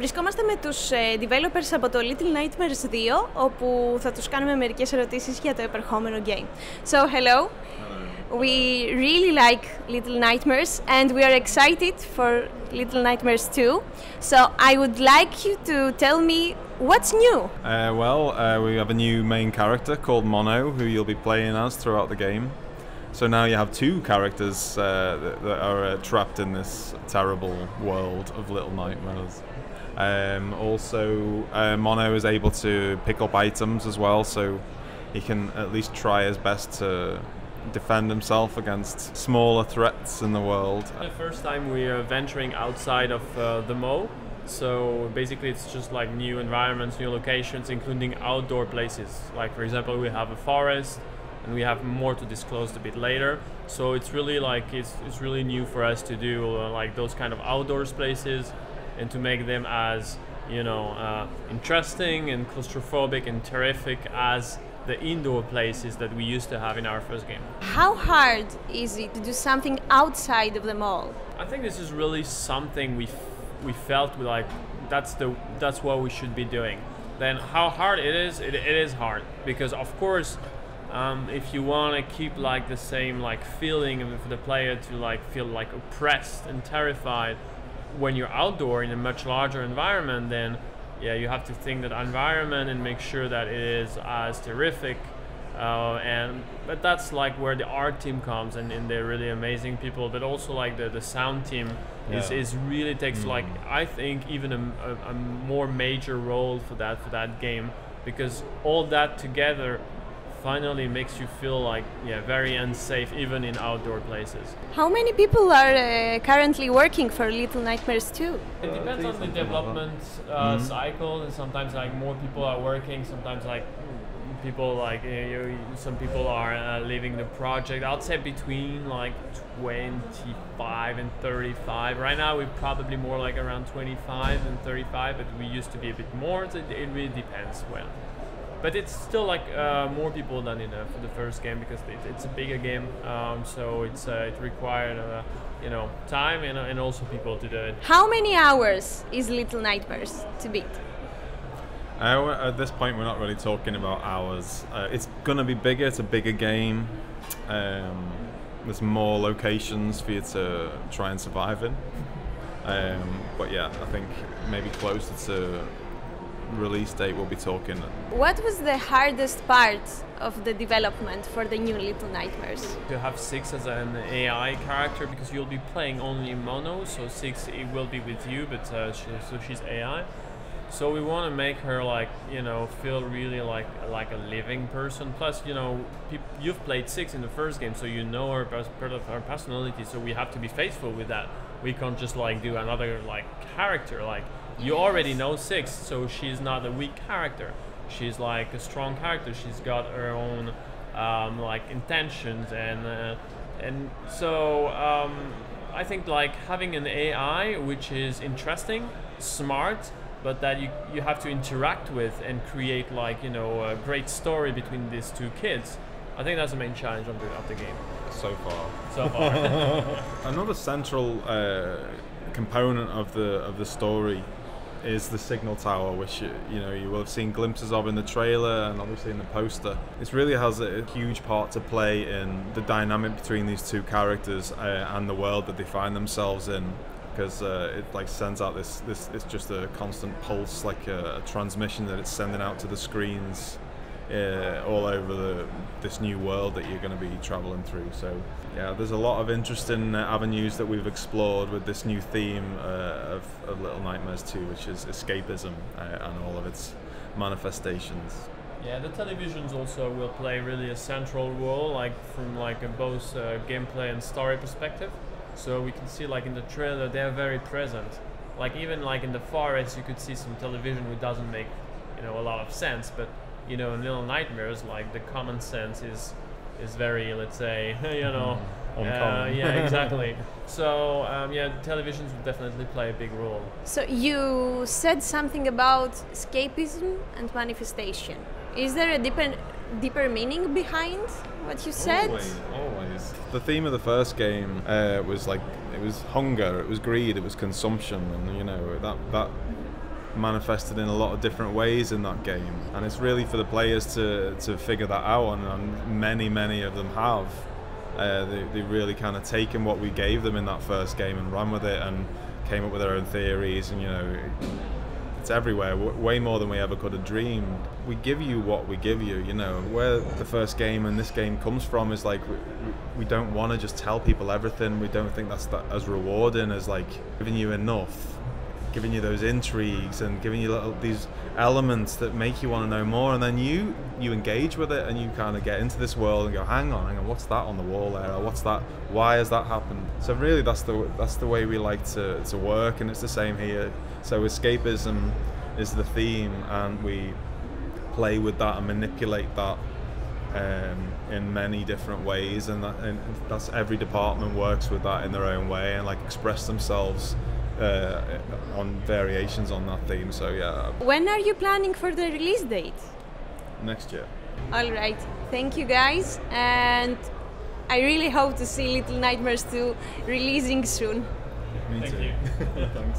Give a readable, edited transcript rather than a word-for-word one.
Βρισκόμαστε με τους developers από το Little Nightmares 2, όπου θα τους κάνουμε μερικές ερωτήσεις για το επερχόμενο game. So, hello. We really like Little Nightmares and we are excited for Little Nightmares 2. So, I would like you to tell me what's new. We have a new main character called Mono, who you'll be playing as throughout the game. So now you have two characters that are trapped in this terrible world of Little Nightmares. Mono is able to pick up items as well, so he can at least try his best to defend himself against smaller threats in the world. The first time we are venturing outside of the mall, so basically it's just like new environments, new locations, including outdoor places. Like for example, we have a forest, and we have more to disclose a bit later. So it's really like it's really new for us to do like those kind of outdoors places, and to make them as interesting and claustrophobic and terrific as the indoor places that we used to have in our first game. How hard is it to do something outside of the mall? I think this is really something we felt like that's what we should be doing. Then how hard it is hard, because of course if you want to keep like the same like feeling for the player to like feel like oppressed and terrified when you're outdoor in a much larger environment, then yeah, you have to think that environment and make sure that it is as terrific. But that's like where the art team comes, and they're really amazing people. But also like the sound team is really takes like I think even a more major role for that game, because all that together finally makes you feel like very unsafe even in outdoor places. How many people are currently working for Little Nightmares 2? It depends on the development cycle, and sometimes like more people are working, sometimes like people like some people are leaving the project. I'd say between like 25 and 35. Right now we're probably more like around 25 and 35, but we used to be a bit more, so it really depends when. But it's still like more people than for the first game, because it's a bigger game, so it required time and also people to do it. How many hours is Little Nightmares to beat? At this point we're not really talking about hours. It's gonna be bigger, it's a bigger game. There's more locations for you to try and survive in. But yeah, I think maybe closer to release date we'll be talking. What was the hardest part of the development for the new Little Nightmares? To have Six as an AI character, because you'll be playing only Mono, so Six it will be with you, but so she's AI. So we want to make her like feel really like a living person. Plus you've played Six in the first game, so you know her part of her personality. So we have to be faithful with that. We can't just like do another like character. Like you already know Six, so she's not a weak character. She's like a strong character. She's got her own like intentions, and so I think like having an AI which is interesting, smart, but that you have to interact with and create like a great story between these two kids. I think that's the main challenge of the game. So far. Another central component of the story is the signal tower, which you will have seen glimpses of in the trailer and obviously in the poster. It really has a huge part to play in the dynamic between these two characters and the world that they find themselves in, because it like sends out this it's just a constant pulse, like a transmission that it's sending out to the screens all over this new world that you're going to be traveling through. So yeah, there's a lot of interesting avenues that we've explored with this new theme of Little Nightmares 2, which is escapism and all of its manifestations. Yeah, the televisions also will play really a central role, like from like both gameplay and story perspective. So we can see like in the trailer they're very present. Like even like in the forest you could see some television which doesn't make a lot of sense, but in Little Nightmares like the common sense is very, let's say, yeah, exactly. So televisions will definitely play a big role. So you said something about escapism and manifestation. Is there a deeper meaning behind what you said? Always. The theme of the first game was like, it was hunger, it was greed, it was consumption, and that manifested in a lot of different ways in that game, and it's really for the players to figure that out, and many of them have. They really kind of taken what we gave them in that first game and run with it and came up with their own theories, and you know, it's everywhere, way more than we ever could have dreamed. We give you what we give you, you know. Where the first game and this game comes from is like, we don't want to just tell people everything. We don't think that's as rewarding as like giving you enough, giving you those intrigues and giving you these elements that make you want to know more, and then you engage with it and you kind of get into this world and go, hang on, what's that on the wall there? Or what's that? Why has that happened? So really, that's the way we like to work, and it's the same here. So escapism is the theme, and we play with that and manipulate that in many different ways, and that's every department works with that in their own way and like express themselves on variations on that theme. So yeah. When are you planning for the release date? Next year. All right, thank you guys, and I really hope to see Little Nightmares 2 releasing soon. Me Thank too. you. Thanks.